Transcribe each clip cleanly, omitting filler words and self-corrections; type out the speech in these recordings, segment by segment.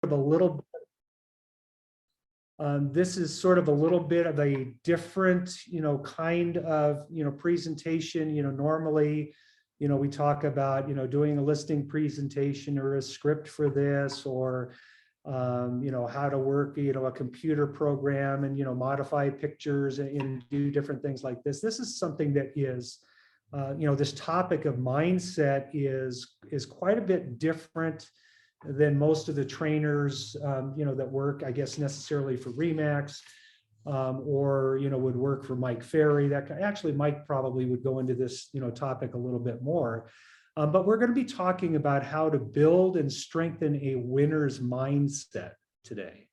of a little, this is sort of a little bit of a different, kind of, presentation. Normally, we talk about, doing a listing presentation or a script for this, or, how to work, a computer program and, modify pictures and do different things like this. This is something that is, this topic of mindset is quite a bit different than most of the trainers, that work, I guess, necessarily for Remax, or, would work for Mike Ferry. Actually, Mike probably would go into this, topic a little bit more. But we're going to be talking about how to build and strengthen a winner's mindset today.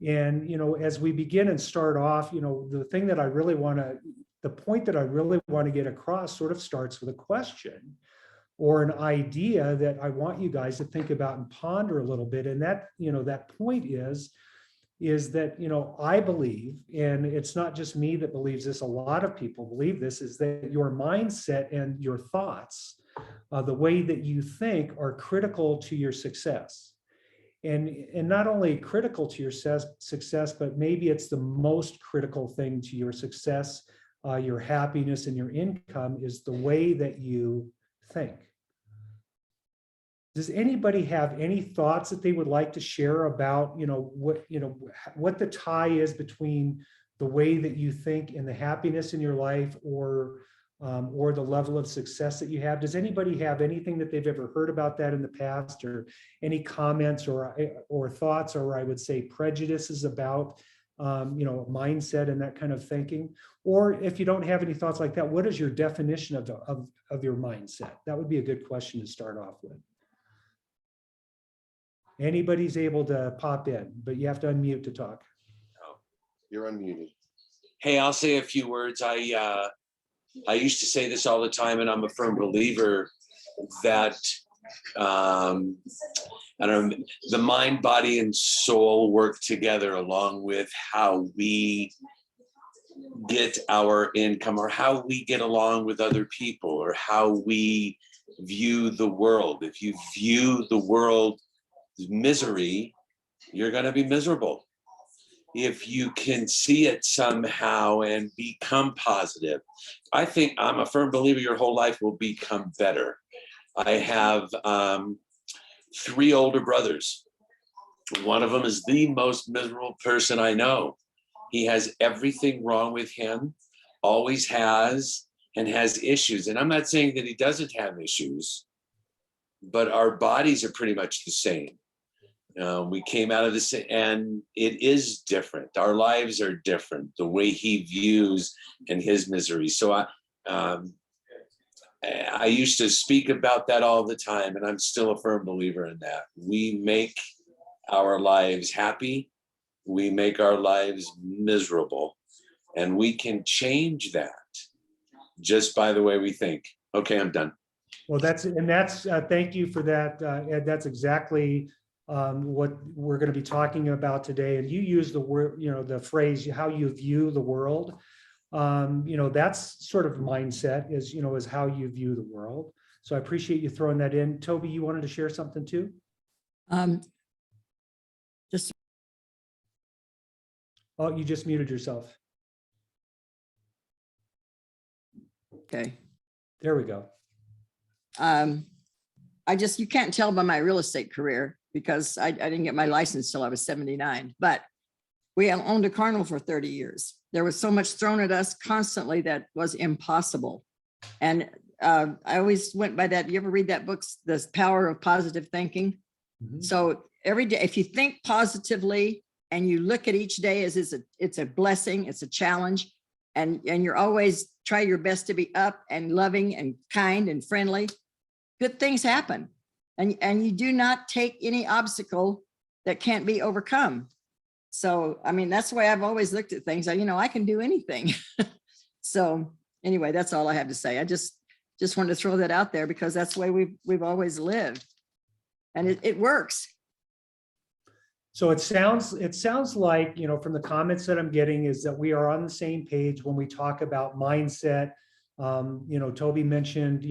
And, as we begin and start off, the thing that I really want to, the point that I really want to get across sort of starts with a question or an idea that I want you guys to think about and ponder a little bit. And that, that point is that, I believe, and it's not just me that believes this, a lot of people believe this, is that your mindset and your thoughts, the way that you think, are critical to your success. And not only critical to your success, but maybe it's the most critical thing to your success, your happiness and your income, is the way that you think. Does anybody have any thoughts that they would like to share about, what the tie is between the way that you think and the happiness in your life, or the level of success that you have? Does anybody have anything that they've ever heard about that in the past, or any comments or thoughts, or I would say prejudices about, mindset and that kind of thinking? Or if you don't have any thoughts like that, what is your definition of your mindset? That would be a good question to start off with. Anybody's able to pop in, but you have to unmute to talk. Oh, you're unmuted. Hey, I'll say a few words. I used to say this all the time, and I'm a firm believer that the mind, body, and soul work together, along with how we get our income, or how we get along with other people, or how we view the world. If you view the world as misery, you're going to be miserable. If you can see it somehow and become positive, I think I'm a firm believer your whole life will become better. I have 3 older brothers. One of them is the most miserable person I know. He has everything wrong with him, always has, and has issues. And I'm not saying that he doesn't have issues, but our bodies are pretty much the same. We came out of this, and it is different. Our lives are different, the way he views and his misery. So I used to speak about that all the time, and I'm still a firm believer in that. We make our lives happy. We make our lives miserable, and we can change that just by the way we think. Okay, I'm done. Well, thank you for that, Ed. That's exactly what we're going to be talking about today. And you use the word, the phrase, how you view the world. That's sort of mindset, is how you view the world. So I appreciate you throwing that in. Toby, you wanted to share something too? Oh, you just muted yourself. Okay. There we go. You can't tell by my real estate career, because I didn't get my license till I was 79, but we owned a carnival for 30 years. There was so much thrown at us constantly that was impossible. And I always went by that. You ever read that book, The Power of Positive Thinking? Mm-hmm. So every day, if you think positively and you look at each day as it's a blessing, it's a challenge, and you're always try your best to be up and loving and kind and friendly, good things happen. And you do not take any obstacle that can't be overcome. So, I mean, that's the way I've always looked at things. I can do anything. So anyway, that's all I have to say. I just wanted to throw that out there, because that's the way we've always lived, and it works. So it sounds like, from the comments that I'm getting, is that we are on the same page when we talk about mindset, Toby mentioned,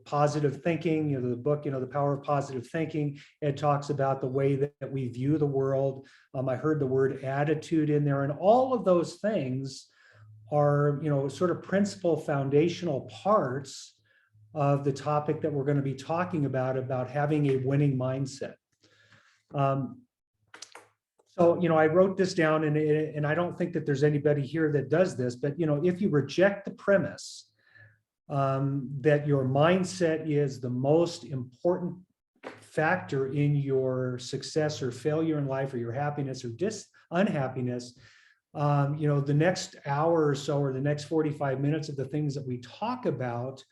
positive thinking, the book, The Power of Positive Thinking. It talks about the way that we view the world. I heard the word attitude in there, and all of those things are, sort of principal foundational parts of the topic that we're going to be talking about having a winning mindset. So, I wrote this down, and I don't think that there's anybody here that does this, but, if you reject the premise that your mindset is the most important factor in your success or failure in life, or your happiness or unhappiness, the next hour or so, or the next 45 minutes of the things that we talk about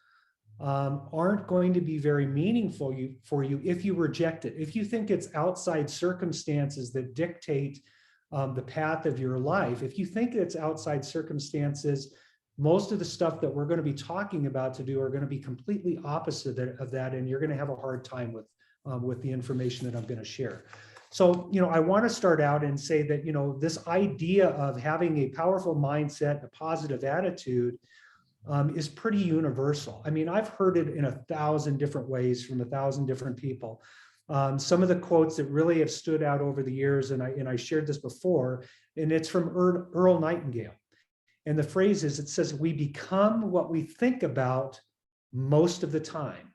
aren't going to be very meaningful for you if you reject it. If you think it's outside circumstances that dictate the path of your life, if you think it's outside circumstances, most of the stuff that we're going to be talking about to do are going to be completely opposite of that, and you're going to have a hard time with the information that I'm going to share. So, I want to start out and say that, this idea of having a powerful mindset, a positive attitude, is pretty universal. I mean, I've heard it in 1,000 different ways from 1,000 different people. Some of the quotes that really have stood out over the years, and I shared this before, and it's from Earl Nightingale. And the phrase is, it says, we become what we think about most of the time.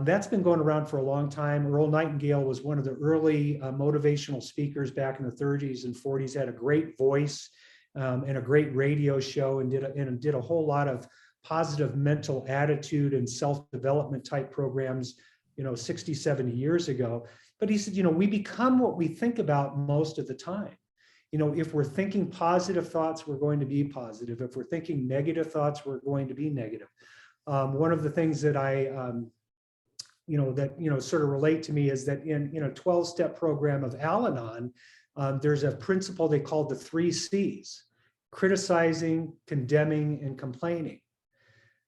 That's been going around for a long time. Earl Nightingale was one of the early motivational speakers back in the 30s and 40s, had a great voice and a great radio show, and did a whole lot of positive mental attitude and self-development type programs, 60, 70 years ago. But he said, we become what we think about most of the time. If we're thinking positive thoughts, we're going to be positive. If we're thinking negative thoughts, we're going to be negative. One of the things that I, sort of relate to me is that in, 12-step program of Al-Anon, there's a principle they call the 3 C's: criticizing, condemning, and complaining.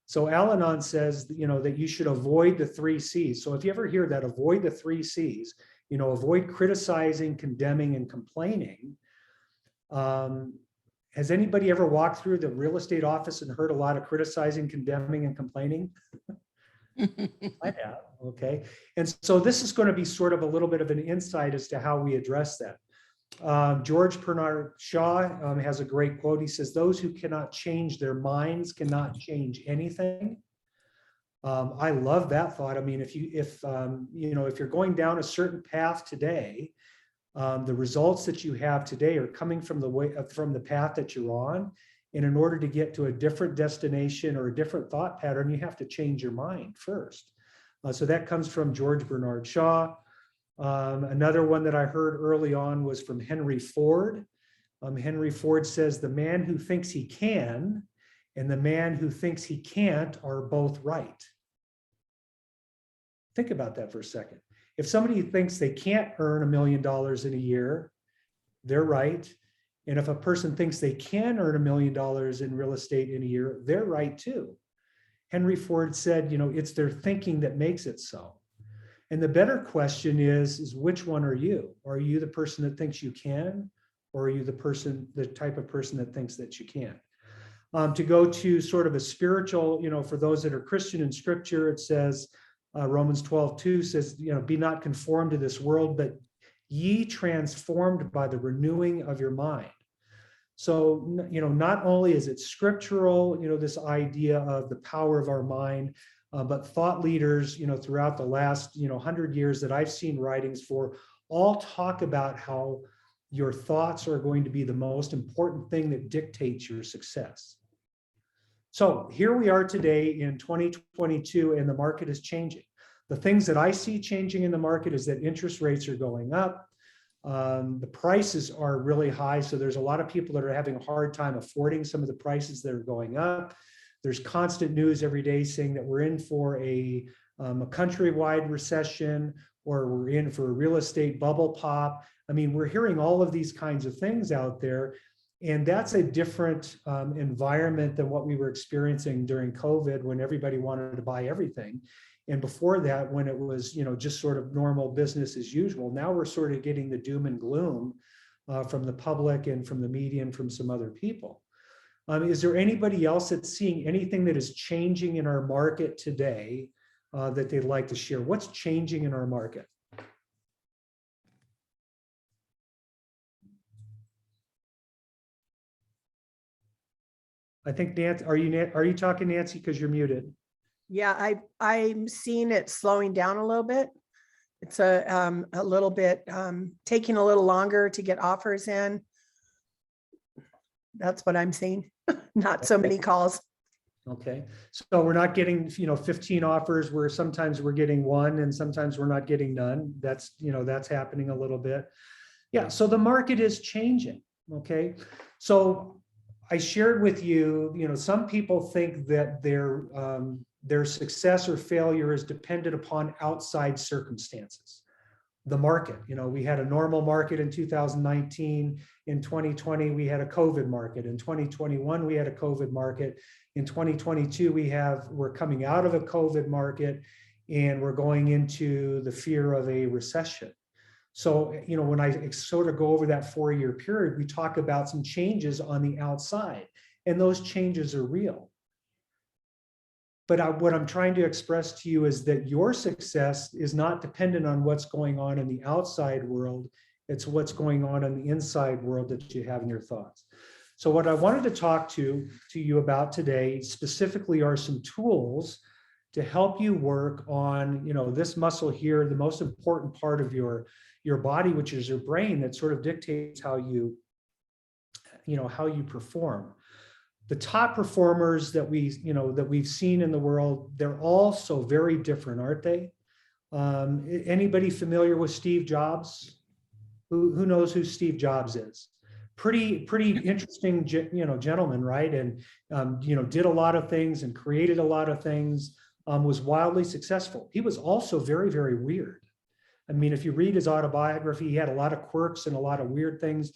So Al-Anon says, that you should avoid the 3 C's. So if you ever hear that, avoid the 3 C's, avoid criticizing, condemning, and complaining. Has anybody ever walked through the real estate office and heard a lot of criticizing, condemning, and complaining? I have. Okay. And so this is going to be sort of a little bit of an insight as to how we address that. George Bernard Shaw has a great quote. He says, "Those who cannot change their minds cannot change anything." I love that thought. I mean, if you're going down a certain path today, the results that you have today are coming from the path that you're on. And in order to get to a different destination or a different thought pattern, you have to change your mind first. So that comes from George Bernard Shaw. Another one that I heard early on was from Henry Ford. Henry Ford says, "The man who thinks he can and the man who thinks he can't are both right." Think about that for a second. If somebody thinks they can't earn $1 million in a year, they're right. And if a person thinks they can earn $1 million in real estate in a year, they're right too. Henry Ford said, it's their thinking that makes it so. And the better question is which one are you? Are you the person that thinks you can, or are you the type of person that thinks that you can't? To go to sort of a spiritual, for those that are Christian in scripture, it says, Romans 12:2 says, be not conformed to this world, but ye transformed by the renewing of your mind. So, not only is it scriptural, this idea of the power of our mind, but thought leaders, throughout the last, 100 years that I've seen writings for, all talk about how your thoughts are going to be the most important thing that dictates your success. So here we are today in 2022, and the market is changing. The things that I see changing in the market is that interest rates are going up. The prices are really high. So there's a lot of people that are having a hard time affording some of the prices that are going up. There's constant news every day saying that we're in for a countrywide recession, or we're in for a real estate bubble pop. I mean, we're hearing all of these kinds of things out there. And that's a different environment than what we were experiencing during COVID, when everybody wanted to buy everything. And before that, when it was, just sort of normal business as usual. Now we're sort of getting the doom and gloom from the public and from the media and from some other people. Is there anybody else that's seeing anything that is changing in our market today that they'd like to share? What's changing in our market? I think Nancy, are you talking, Nancy? Because you're muted. Yeah, I'm seeing it slowing down a little bit. It's a little bit taking a little longer to get offers in. That's what I'm seeing. Not so many calls. Okay, so we're not getting 15 offers where sometimes we're getting one and sometimes we're not getting none. That's that's happening a little bit. Yeah, so the market is changing. Okay, so I shared with you, some people think that their success or failure is dependent upon outside circumstances. The market, we had a normal market in 2019. In 2020, we had a COVID market. In 2021, we had a COVID market. In 2022, we're coming out of a COVID market and we're going into the fear of a recession. So, when I sort of go over that 4-year period, we talk about some changes on the outside, and those changes are real. But what I'm trying to express to you is that your success is not dependent on what's going on in the outside world. It's what's going on in the inside world that you have in your thoughts. So what I wanted to talk to you about today specifically are some tools to help you work on, this muscle here, the most important part of your body, which is your brain, that sort of dictates how you perform. The top performers that we've seen in the world, they're all so very different, aren't they? Anybody familiar with Steve Jobs? Who knows who Steve Jobs is? Pretty interesting, gentleman, right? And did a lot of things and created a lot of things. Was wildly successful. He was also very, very weird. I mean, if you read his autobiography, he had a lot of quirks and a lot of weird things.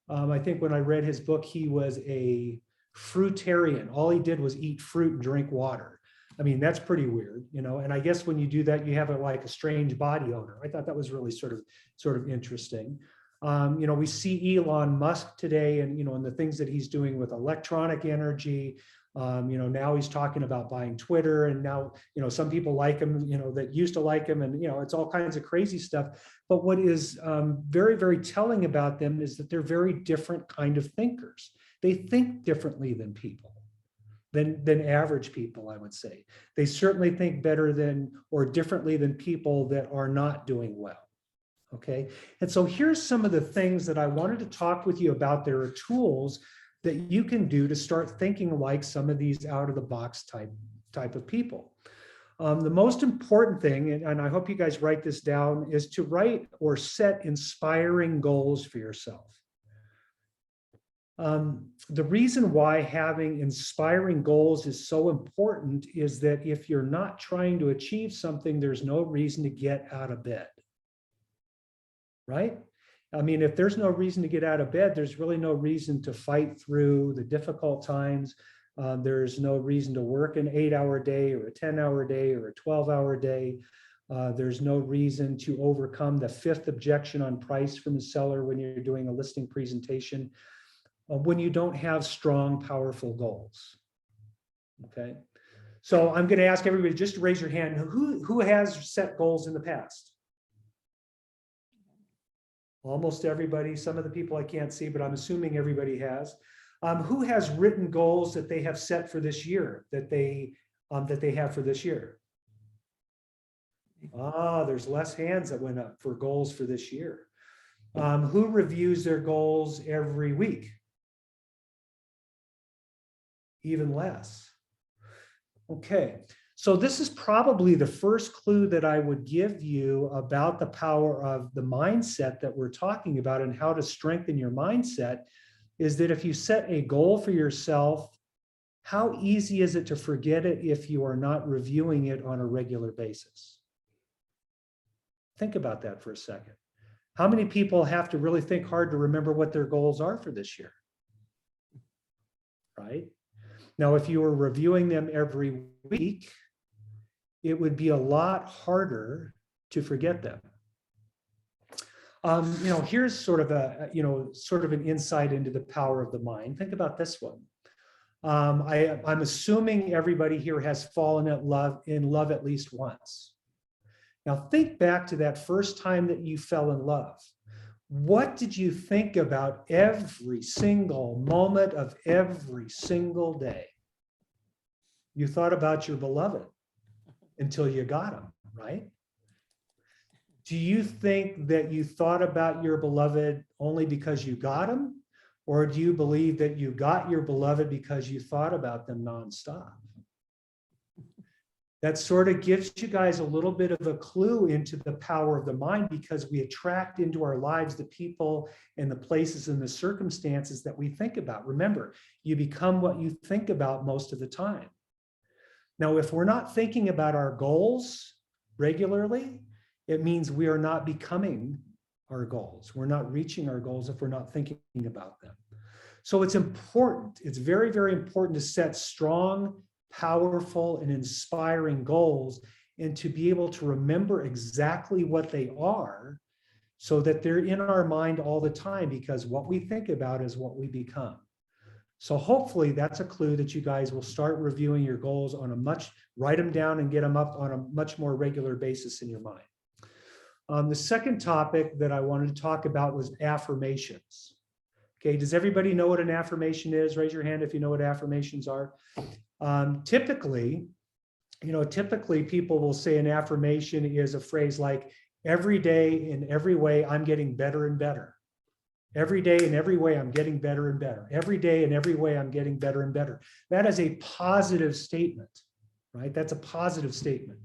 I think when I read his book, he was a fruitarian. All he did was eat fruit and drink water. I mean, that's pretty weird, and I guess when you do that, you have like a strange body odor. I thought that was really sort of interesting. We see Elon Musk today and, and the things that he's doing with electronic energy. Now he's talking about buying Twitter, and now, some people like him, that used to like him, and, it's all kinds of crazy stuff. But what is very, very telling about them is that they're very different kind of thinkers. They think differently than people, than average people, I would say. They certainly think better than or differently than people that are not doing well. Okay. And so here's some of the things that I wanted to talk with you about. There are tools that you can do to start thinking like some of these out of the box type of people. The most important thing, and I hope you guys write this down, is to write or set inspiring goals for yourself. The reason why having inspiring goals is so important is that if you're not trying to achieve something, there's no reason to get out of bed. Right? I mean, if there's no reason to get out of bed, there's really no reason to fight through the difficult times. There's no reason to work an 8-hour day or a 10-hour day or a 12-hour day. There's no reason to overcome the 5th objection on price from a seller when you're doing a listing presentation, when you don't have strong, powerful goals. Okay. So I'm going to ask everybody just to raise your hand. Who has set goals in the past? Almost everybody. Some of the people I can't see, but I'm assuming everybody has. Who has written goals that they have set for this year, that they have for this year? There's less hands that went up for goals for this year. Who reviews their goals every week? Even less. Okay. So this is probably the first clue that I would give you about the power of the mindset that we're talking about and how to strengthen your mindset, is that if you set a goal for yourself, how easy is it to forget it if you are not reviewing it on a regular basis? Think about that for a second. How many people have to really think hard to remember what their goals are for this year? Right? Now, if you were reviewing them every week, it would be a lot harder to forget them. Here's sort of an insight into the power of the mind. Think about this one. I'm assuming everybody here has fallen in love at least once. Now think back to that first time that you fell in love. What did you think about every single moment of every single day? You thought about your beloved until you got him, right? Do you think that you thought about your beloved only because you got him? Or do you believe that you got your beloved because you thought about them nonstop? That sort of gives you guys a little bit of a clue into the power of the mind, because we attract into our lives the people and the places and the circumstances that we think about. Remember, you become what you think about most of the time. Now, if we're not thinking about our goals regularly, it means we are not becoming our goals. We're not reaching our goals if we're not thinking about them. So it's important. It's very, very important to set strong, powerful, and inspiring goals, and to be able to remember exactly what they are so that they're in our mind all the time, because what we think about is what we become. So hopefully that's a clue that you guys will start reviewing your goals on write them down and get them up on a much more regular basis in your mind. The second topic that I wanted to talk about was affirmations. Okay, does everybody know what an affirmation is? Raise your hand if you know what affirmations are. Typically people will say an affirmation is a phrase like, every day in every way, I'm getting better and better. Every day in every way, I'm getting better and better. Every day in every way, I'm getting better and better. That is a positive statement, right? That's a positive statement.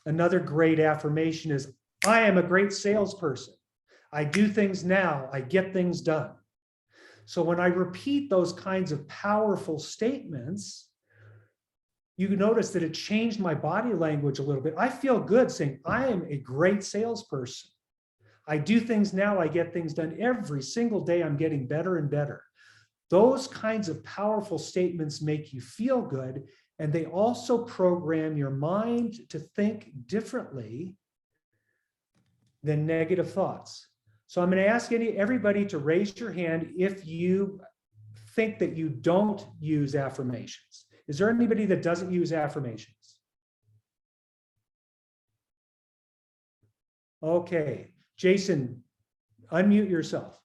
Another great affirmation is, I am a great salesperson. I do things now, I get things done. So when I repeat those kinds of powerful statements, you notice that it changed my body language a little bit. I feel good saying, I am a great salesperson. I do things now, I get things done. Every single day, I'm getting better and better. Those kinds of powerful statements make you feel good, and they also program your mind to think differently than negative thoughts. So I'm going to ask everybody to raise your hand if you think that you don't use affirmations. Is there anybody that doesn't use affirmations? Okay, Jason, unmute yourself.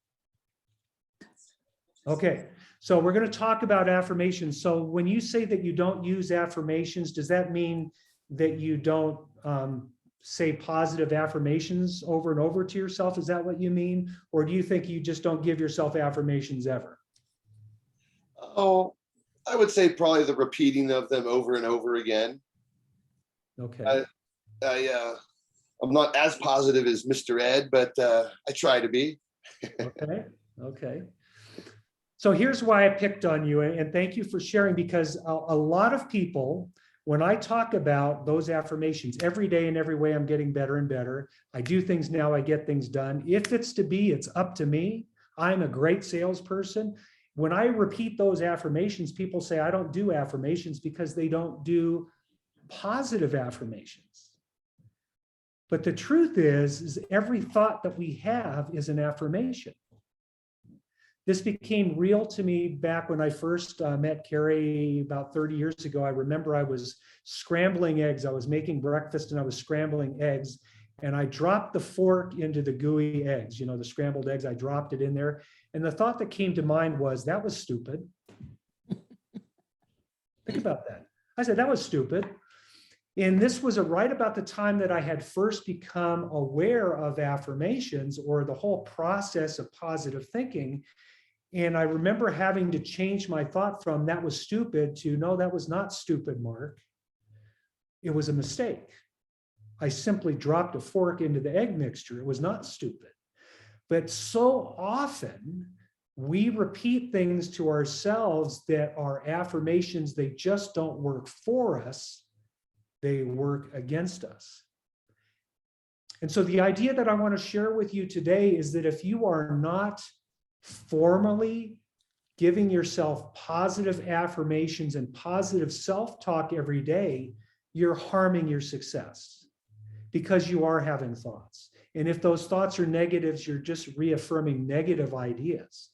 Okay, so we're going to talk about affirmations. So when you say that you don't use affirmations, does that mean that you don't say positive affirmations over and over to yourself? Is that what you mean? Or do you think you just don't give yourself affirmations ever? Oh, I would say probably the repeating of them over and over again. Okay. I'm not as positive as Mr. Ed, but I try to be. Okay. So here's why I picked on you, and thank you for sharing, because a lot of people, when I talk about those affirmations, every day in every way, I'm getting better and better. I do things now, I get things done. If it's to be, it's up to me. I'm a great salesperson. When I repeat those affirmations, people say I don't do affirmations because they don't do positive affirmations. But the truth is every thought that we have is an affirmation. This became real to me back when I first met Carrie about 30 years ago. I remember I was scrambling eggs. I was making breakfast and I was scrambling eggs, and I dropped the fork into the gooey eggs, the scrambled eggs. I dropped it in there. And the thought that came to mind was, that was stupid. Think about that. I said, that was stupid. And this was right about the time that I had first become aware of affirmations, or the whole process of positive thinking. And I remember having to change my thought from that was stupid to, no, that was not stupid, Mark. It was a mistake. I simply dropped a fork into the egg mixture. It was not stupid. But so often we repeat things to ourselves that are affirmations. They just don't work for us. They work against us. And so the idea that I want to share with you today is that if you are not formally giving yourself positive affirmations and positive self-talk every day, you're harming your success, because you are having thoughts. And if those thoughts are negatives, you're just reaffirming negative ideas.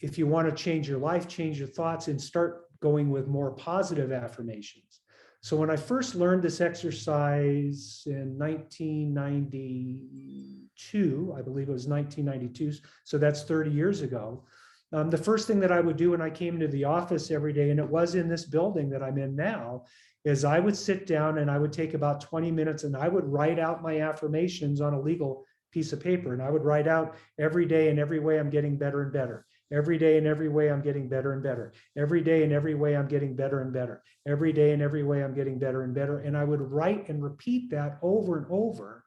if you want to change your life, change your thoughts, and start going with more positive affirmations. So when I first learned this exercise in 1992, I believe it was 1992, so that's 30 years ago, the first thing that I would do when I came into the office every day, and it was in this building that I'm in now, is I would sit down and I would take about 20 minutes and I would write out my affirmations on a legal piece of paper. And I would write out every day in every way I'm getting better and better. Every day in every way I'm getting better and better. Every day in every way I'm getting better and better. Every day in every way I'm getting better and better. And I would write and repeat that over and over,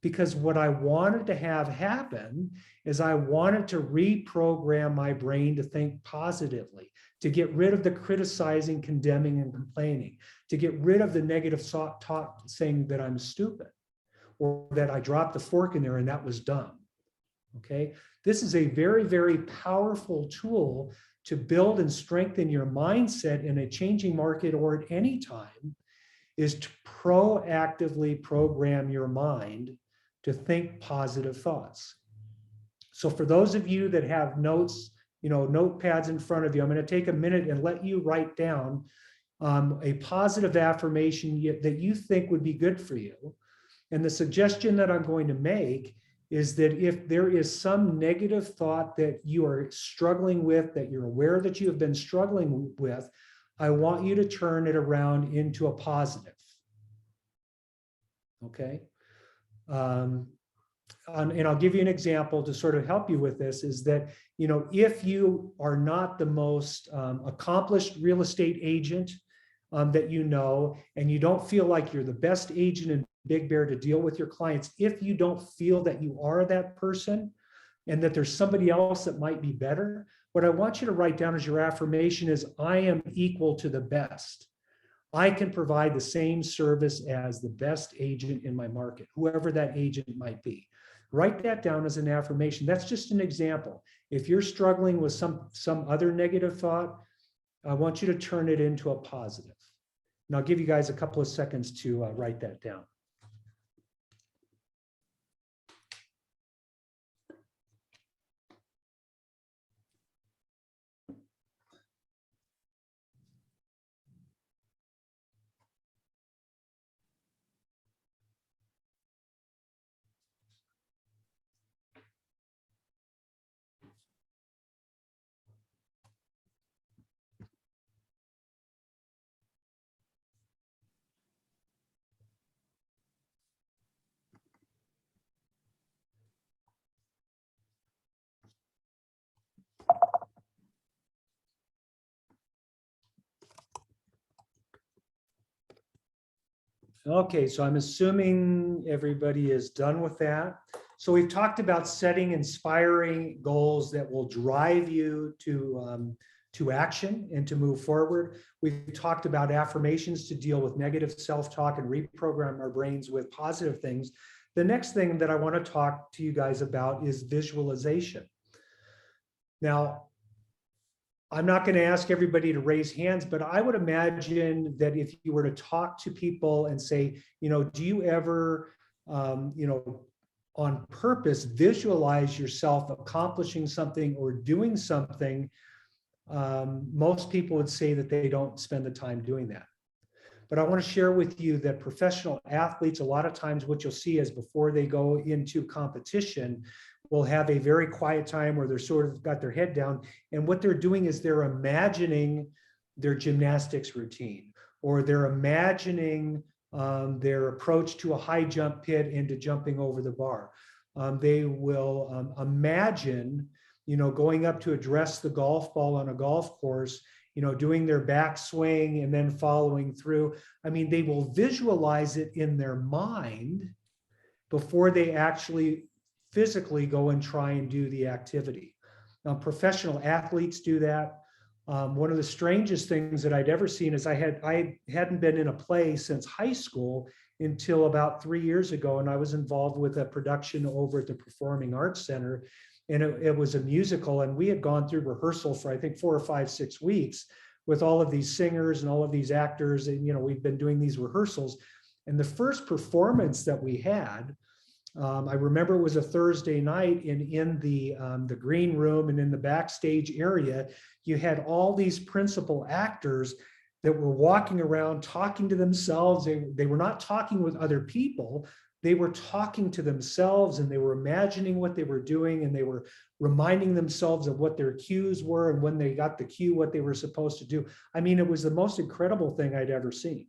because what I wanted to have happen is I wanted to reprogram my brain to think positively, to get rid of the criticizing, condemning, and complaining, to get rid of the negative talk saying that I'm stupid or that I dropped the fork in there and that was dumb. Okay, this is a very, very powerful tool to build and strengthen your mindset in a changing market or at any time, is to proactively program your mind to think positive thoughts. So for those of you that have notes, notepads in front of you, I'm going to take a minute and let you write down a positive affirmation that you think would be good for you. And the suggestion that I'm going to make is that if there is some negative thought that you are struggling with, that you're aware that you have been struggling with, I want you to turn it around into a positive. Okay. And I'll give you an example to sort of help you with this, is that, if you are not the most accomplished real estate agent that and you don't feel like you're the best agent in Big Bear to deal with your clients, if you don't feel that you are that person and that there's somebody else that might be better, what I want you to write down as your affirmation is, I am equal to the best. I can provide the same service as the best agent in my market, whoever that agent might be. Write that down as an affirmation. That's just an example. If you're struggling with some other negative thought, I want you to turn it into a positive. And I'll give you guys a couple of seconds to write that down. Okay, so I'm assuming everybody is done with that. So we've talked about setting inspiring goals that will drive you to action and to move forward. We've talked about affirmations to deal with negative self-talk and reprogram our brains with positive things. The next thing that I want to talk to you guys about is visualization. Now, I'm not going to ask everybody to raise hands, but I would imagine that if you were to talk to people and say, do you ever, on purpose, visualize yourself accomplishing something or doing something, most people would say that they don't spend the time doing that. But I want to share with you that professional athletes, a lot of times what you'll see is before they go into competition, will have a very quiet time where they're sort of got their head down. And what they're doing is they're imagining their gymnastics routine, or they're imagining their approach to a high jump pit into jumping over the bar. They will imagine, going up to address the golf ball on a golf course, doing their backswing and then following through. I mean, they will visualize it in their mind before they actually physically go and try and do the activity. Now, professional athletes do that. One of the strangest things that I'd ever seen is I hadn't been in a play since high school until about 3 years ago, and I was involved with a production over at the Performing Arts Center, and it was a musical, and we had gone through rehearsal for I think 4 or 5, 6 weeks with all of these singers and all of these actors, and we've been doing these rehearsals. And the first performance that we had, I remember it was a Thursday night, and in the green room and in the backstage area, you had all these principal actors that were walking around talking to themselves. They were not talking with other people. They were talking to themselves, and they were imagining what they were doing, and they were reminding themselves of what their cues were, and when they got the cue, what they were supposed to do. I mean, it was the most incredible thing I'd ever seen.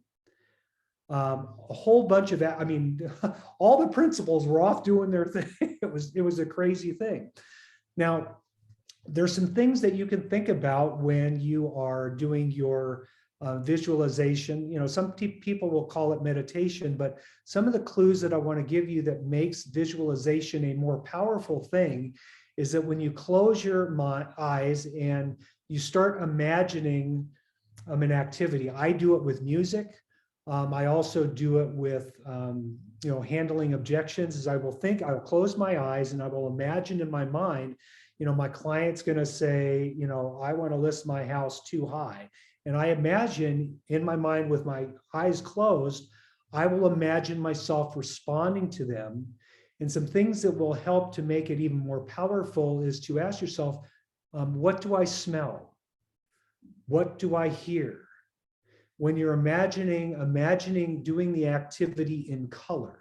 A whole bunch of, I mean, all the principals were off doing their thing. It was a crazy thing. Now, there's some things that you can think about when you are doing your visualization. You know, some people will call it meditation, but some of the clues that I want to give you that makes visualization a more powerful thing is that when you close your eyes and you start imagining an activity. I do it with music. I also do it with, you know, handling objections. Is I will close my eyes and I will imagine in my mind, you know, my client's going to say, you know, I want to list my house too high. And I imagine in my mind with my eyes closed, I will imagine myself responding to them. And some things that will help to make it even more powerful is to ask yourself, what do I smell? What do I hear? When you're imagining doing the activity in color.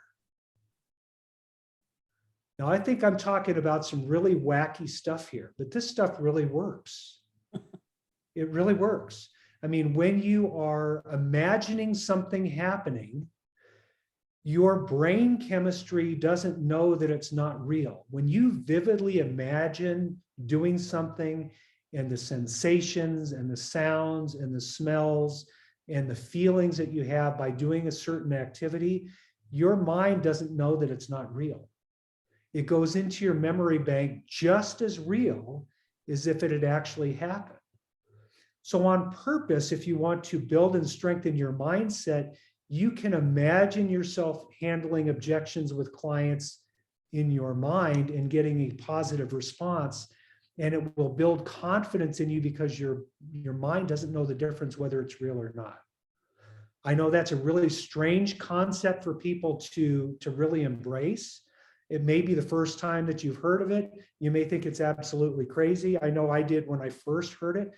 Now, I think I'm talking about some really wacky stuff here, but this stuff really works. It really works. I mean, when you are imagining something happening, your brain chemistry doesn't know that it's not real. When you vividly imagine doing something and the sensations and the sounds and the smells and the feelings that you have by doing a certain activity, your mind doesn't know that it's not real. It goes into your memory bank just as real as if it had actually happened. So on purpose, if you want to build and strengthen your mindset, you can imagine yourself handling objections with clients in your mind and getting a positive response. And it will build confidence in you because your mind doesn't know the difference whether it's real or not. I know that's a really strange concept for people to really embrace. It may be the first time that you've heard of it. You may think it's absolutely crazy. I know I did when I first heard it,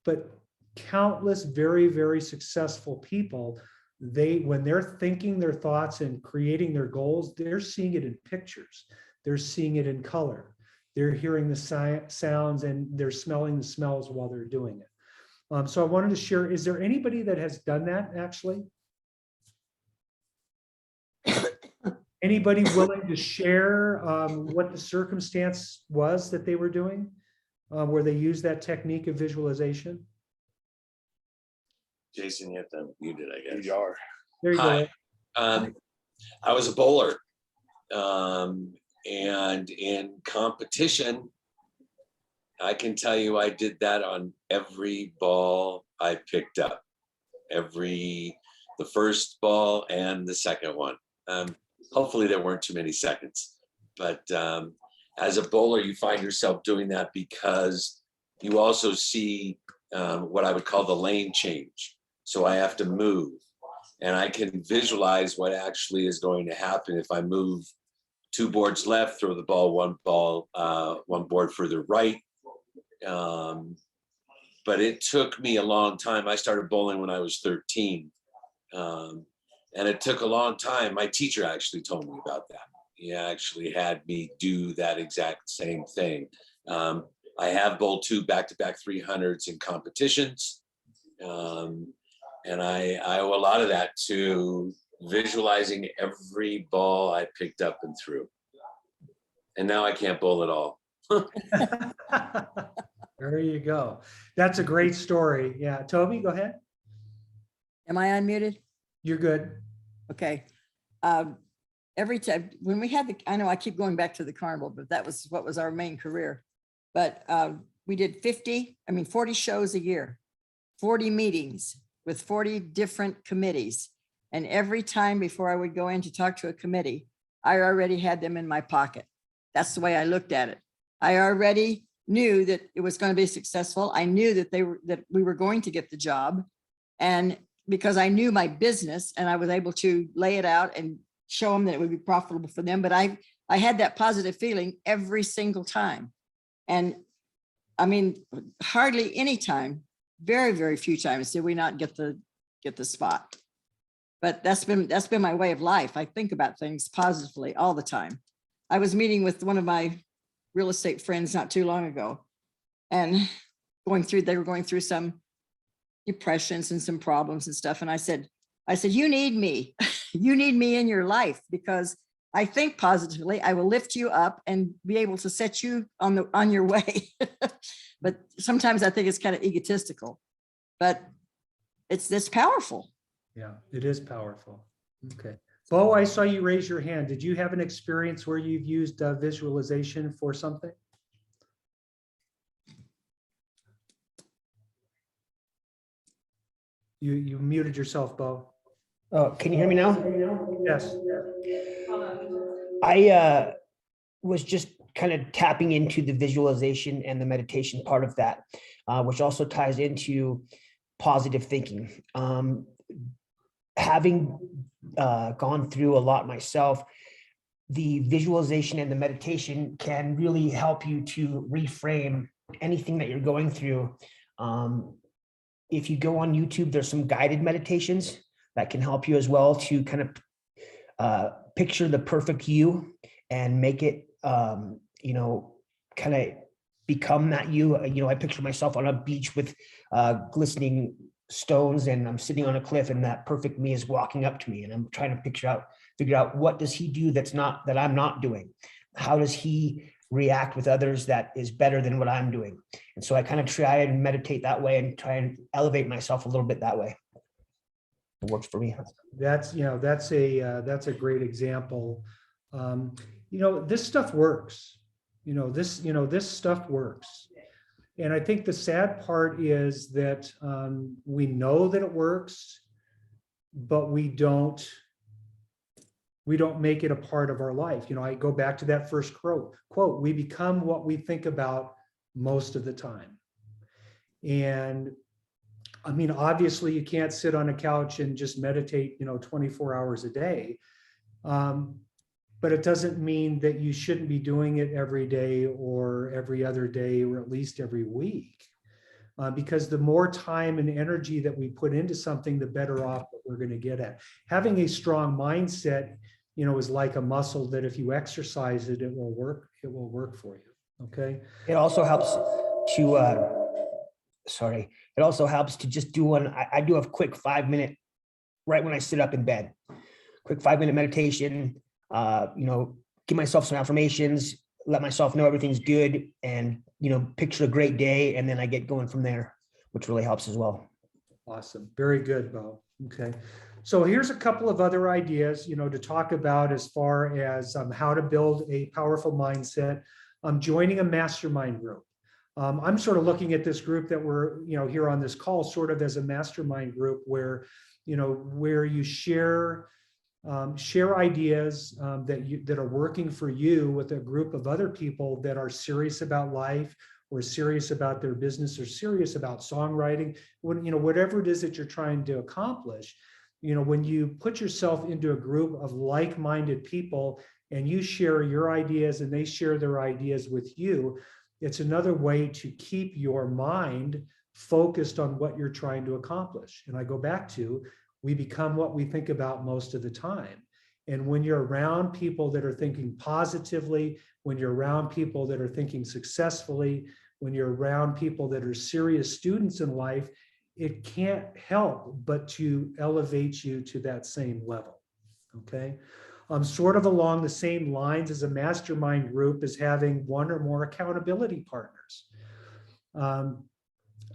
but countless very, very successful people, when they're thinking their thoughts and creating their goals, they're seeing it in pictures. They're seeing it in color. They're hearing the sounds and they're smelling the smells while they're doing it. So I wanted to share, is there anybody that has done that actually? Anybody willing to share what the circumstance was that they were doing, where they used that technique of visualization? Jason, you have to mute it, I guess. You are. There you Hi. go. I was a bowler. And in competition, I can tell you I did that on every ball I picked up. The first ball and the second one. Hopefully there weren't too many seconds. But as a bowler, you find yourself doing that because you also see what I would call the lane change. So I have to move. And I can visualize what actually is going to happen if I move 2 boards left, throw the ball, one board further right. But it took me a long time. I started bowling when I was 13. And it took a long time. My teacher actually told me about that. He actually had me do that exact same thing. I have bowled 2 back-to-back 300s in competitions. And I owe a lot of that to visualizing every ball I picked up and threw. And now I can't bowl at all. There you go. That's a great story. Yeah. Toby, go ahead. Am I unmuted? You're good. Okay. Every time when we had I know I keep going back to the carnival, but that was what was our main career. But we did 40 shows a year, 40 meetings with 40 different committees. And every time before I would go in to talk to a committee, I already had them in my pocket. That's the way I looked at it. I already knew that it was going to be successful. I knew that we were going to get the job. And because I knew my business and I was able to lay it out and show them that it would be profitable for them. But I I had that positive feeling every single time. And I mean, hardly any time, very, very few times did we not get the spot. But that's been my way of life. I think about things positively all the time. I was meeting with one of my real estate friends not too long ago, and they were going through some depressions and some problems and stuff. And I said, you need me. You need me in your life, because I think positively. I will lift you up and be able to set you on your way. But sometimes I think it's kind of egotistical, but it's powerful. Yeah, it is powerful. Okay. Bo, I saw you raise your hand. Did you have an experience where you've used visualization for something? You muted yourself, Bo. Oh, can you hear me now? Yes. I was just kind of tapping into the visualization and the meditation part of that, which also ties into positive thinking. Having gone through a lot myself, the visualization and the meditation can really help you to reframe anything that you're going through. If you go on YouTube, there's some guided meditations that can help you as well to kind of picture the perfect you and make it, kind of become that you. I picture myself on a beach with glistening stones, and I'm sitting on a cliff, and that perfect me is walking up to me, and I'm trying to figure out what does he do that I'm not doing? How does he react with others that is better than what I'm doing? And so I kind of try and meditate that way and try and elevate myself a little bit that way. It works for me. That's a great example. This stuff works. This stuff works. And I think the sad part is that we know that it works, but we don't make it a part of our life. I go back to that first quote, we become what we think about most of the time. And I mean, obviously you can't sit on a couch and just meditate, 24 hours a day. But it doesn't mean that you shouldn't be doing it every day or every other day or at least every week. Because the more time and energy that we put into something, the better off that we're going to get at. Having a strong mindset, is like a muscle that if you exercise it, it will work for you. Okay. It also helps to, it also helps to just do one. I do a quick 5-minute, right when I sit up in bed, quick 5-minute meditation, give myself some affirmations, let myself know everything's good, and, picture a great day. And then I get going from there, which really helps as well. Awesome. Very good, Bo. Okay. So here's a couple of other ideas, to talk about as far as how to build a powerful mindset. Joining a mastermind group. I'm sort of looking at this group that we're, here on this call, sort of as a mastermind group where you share ideas that are working for you with a group of other people that are serious about life, or serious about their business, or serious about songwriting. Whatever it is that you're trying to accomplish, when you put yourself into a group of like-minded people and you share your ideas and they share their ideas with you, it's another way to keep your mind focused on what you're trying to accomplish. And I go back to, we become what we think about most of the time. And when you're around people that are thinking positively, when you're around people that are thinking successfully, when you're around people that are serious students in life, it can't help but to elevate you to that same level. Okay. Sort of along the same lines as a mastermind group is having one or more accountability partners.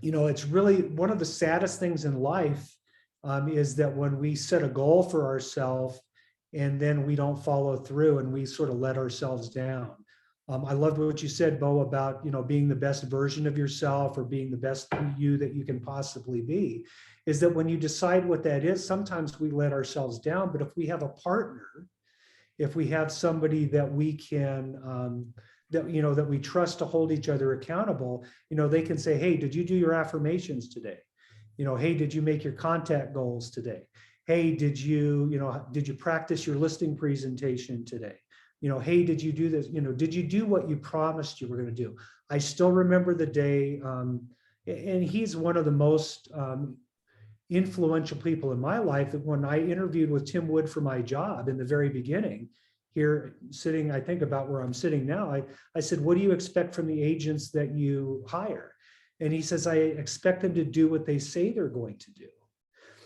It's really one of the saddest things in life is that when we set a goal for ourselves and then we don't follow through and we sort of let ourselves down. I loved what you said, Bo, about, being the best version of yourself or being the best you that you can possibly be, is that when you decide what that is, sometimes we let ourselves down. But if we have a partner, if we have somebody that we can, that we trust to hold each other accountable, they can say, hey, did you do your affirmations today? Hey, did you make your contact goals today? Hey, did you practice your listing presentation today? hey, did you do this? Did you do what you promised you were going to do? I still remember the day, and he's one of the most influential people in my life. That when I interviewed with Tim Wood for my job in the very beginning, here sitting, I think about where I'm sitting now, I said, what do you expect from the agents that you hire? And he says, I expect them to do what they say they're going to do.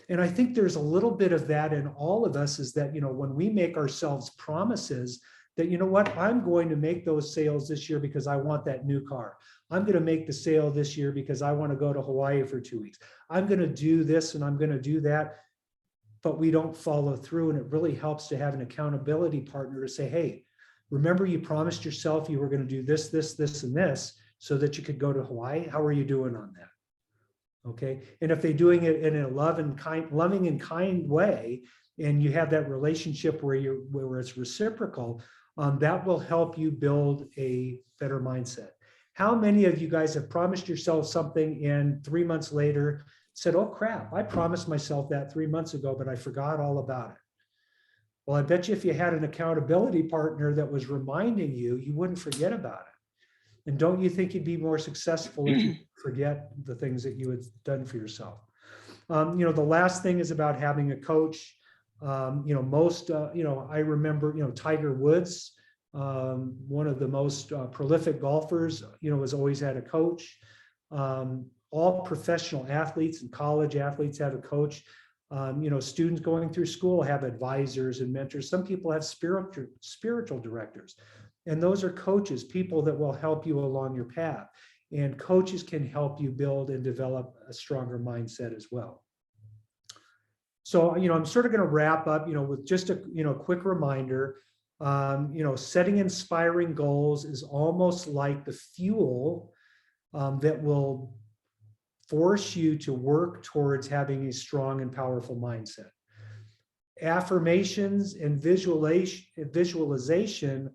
And I think there's a little bit of that in all of us, is that, when we make ourselves promises that, what, I'm going to make those sales this year because I want that new car. I'm going to make the sale this year because I want to go to Hawaii for 2 weeks. I'm going to do this and I'm going to do that, but we don't follow through. And it really helps to have an accountability partner to say, hey, remember you promised yourself you were going to do this, this, this, and this so that you could go to Hawaii. How are you doing on that? Okay. And if they're doing it in a loving and kind way, and you have that relationship where it's reciprocal, that will help you build a better mindset. How many of you guys have promised yourself something and 3 months later said, oh crap, I promised myself that 3 months ago, but I forgot all about it? Well, I bet you if you had an accountability partner that was reminding you, you wouldn't forget about it. And don't you think you'd be more successful if you forget the things that you had done for yourself? The last thing is about having a coach. I remember, Tiger Woods, one of the most prolific golfers, has always had a coach. All professional athletes and college athletes have a coach. Students going through school have advisors and mentors. Some people have spiritual directors. And those are coaches, people that will help you along your path. And coaches can help you build and develop a stronger mindset as well. So, I'm sort of going to wrap up, with just a, quick reminder, setting inspiring goals is almost like the fuel that will force you to work towards having a strong and powerful mindset. Affirmations and visualization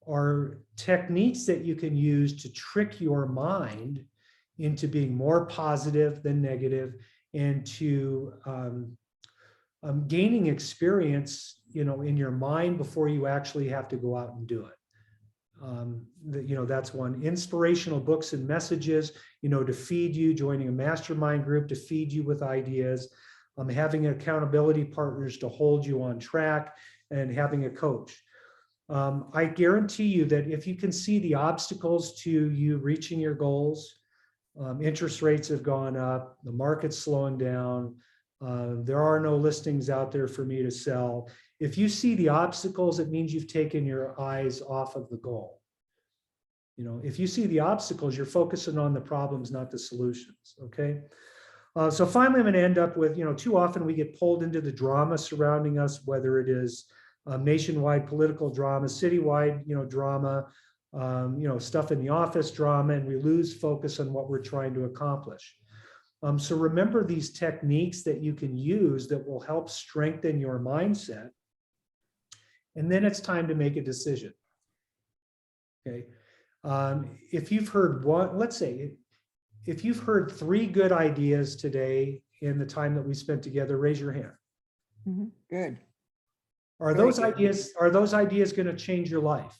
are techniques that you can use to trick your mind into being more positive than negative, and to gaining experience, in your mind before you actually have to go out and do it. That's one. Inspirational books and messages, to feed you, joining a mastermind group to feed you with ideas, having accountability partners to hold you on track, and having a coach. I guarantee you that if you can see the obstacles to you reaching your goals, interest rates have gone up, the market's slowing down, there are no listings out there for me to sell. If you see the obstacles, it means you've taken your eyes off of the goal. If you see the obstacles, you're focusing on the problems, not the solutions. Okay. So finally, I'm going to end up with, too often we get pulled into the drama surrounding us, whether it is nationwide political drama, citywide, drama, stuff in the office drama, and we lose focus on what we're trying to accomplish. So remember these techniques that you can use that will help strengthen your mindset. And then it's time to make a decision. Okay. If you've heard if you've heard 3 good ideas today in the time that we spent together, raise your hand. Mm-hmm. Good. Are those ideas going to change your life?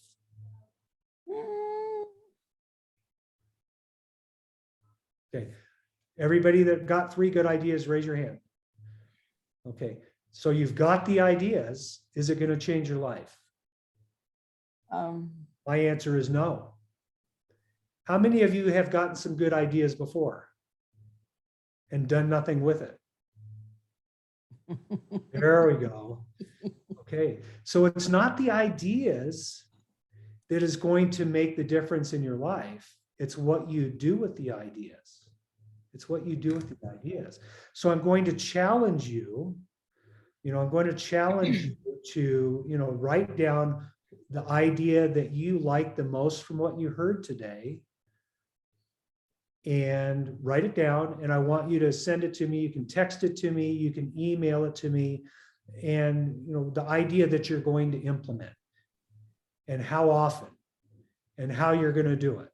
Okay. Everybody that got 3 good ideas, raise your hand. Okay. So you've got the ideas. Is it going to change your life? My answer is no. How many of you have gotten some good ideas before and done nothing with it? There we go. Okay. So it's not the ideas that is going to make the difference in your life. It's what you do with the ideas. It's what you do with the ideas. So I'm going to challenge you, to, write down the idea that you like the most from what you heard today, and write it down. And I want you to send it to me. You can text it to me. You can email it to me. And, the idea that you're going to implement, and how often, and how you're going to do it.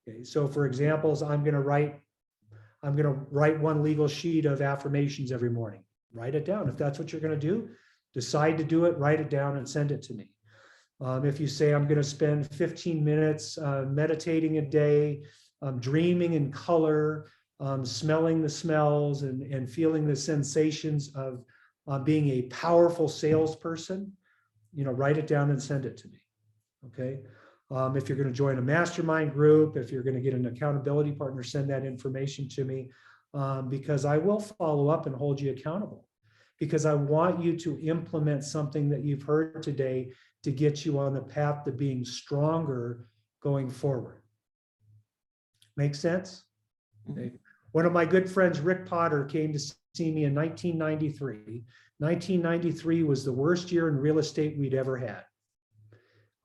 Okay, so for examples, I'm going to write 1 legal sheet of affirmations every morning. Write it down. If that's what you're going to do, decide to do it, write it down and send it to me. If you say, I'm going to spend 15 minutes meditating a day, dreaming in color, smelling the smells and feeling the sensations of being a powerful salesperson, write it down and send it to me. Okay. If you're going to join a mastermind group, if you're going to get an accountability partner, send that information to me, because I will follow up and hold you accountable, because I want you to implement something that you've heard today to get you on the path to being stronger going forward. Make sense? Okay. One of my good friends, Rick Potter, came to see me in 1993. 1993 was the worst year in real estate we'd ever had.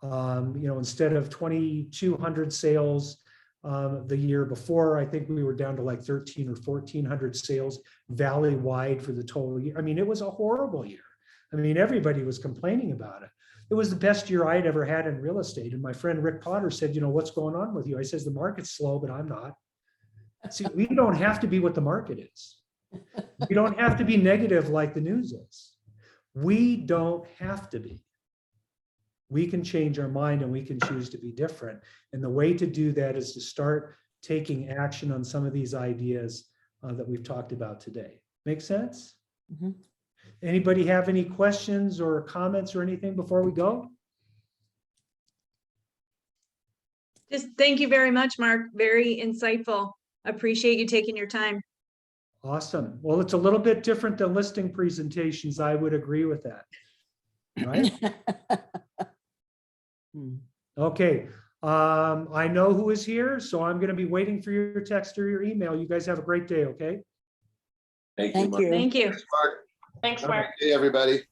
Instead of 2,200 sales the year before, I think we were down to like 13 or 1,400 sales valley-wide for the total year. I mean, it was a horrible year. I mean, everybody was complaining about it. It was the best year I'd ever had in real estate. And my friend Rick Potter said, what's going on with you? I says, the market's slow, but I'm not. See, we don't have to be what the market is. We don't have to be negative like the news is. We don't have to be. We can change our mind and we can choose to be different. And the way to do that is to start taking action on some of these ideas that we've talked about today. Make sense? Mhm. Anybody have any questions or comments or anything before we go? Just thank you very much, Mark. Very insightful. Appreciate you taking your time. Awesome. Well, it's a little bit different than listing presentations. I would agree with that. Right? Okay. I know who is here, so I'm going to be waiting for your text or your email. You guys have a great day, okay? Thank you. Thank Mark. you. Thank you. Mark. Thanks, All right. Mark. Hey, everybody.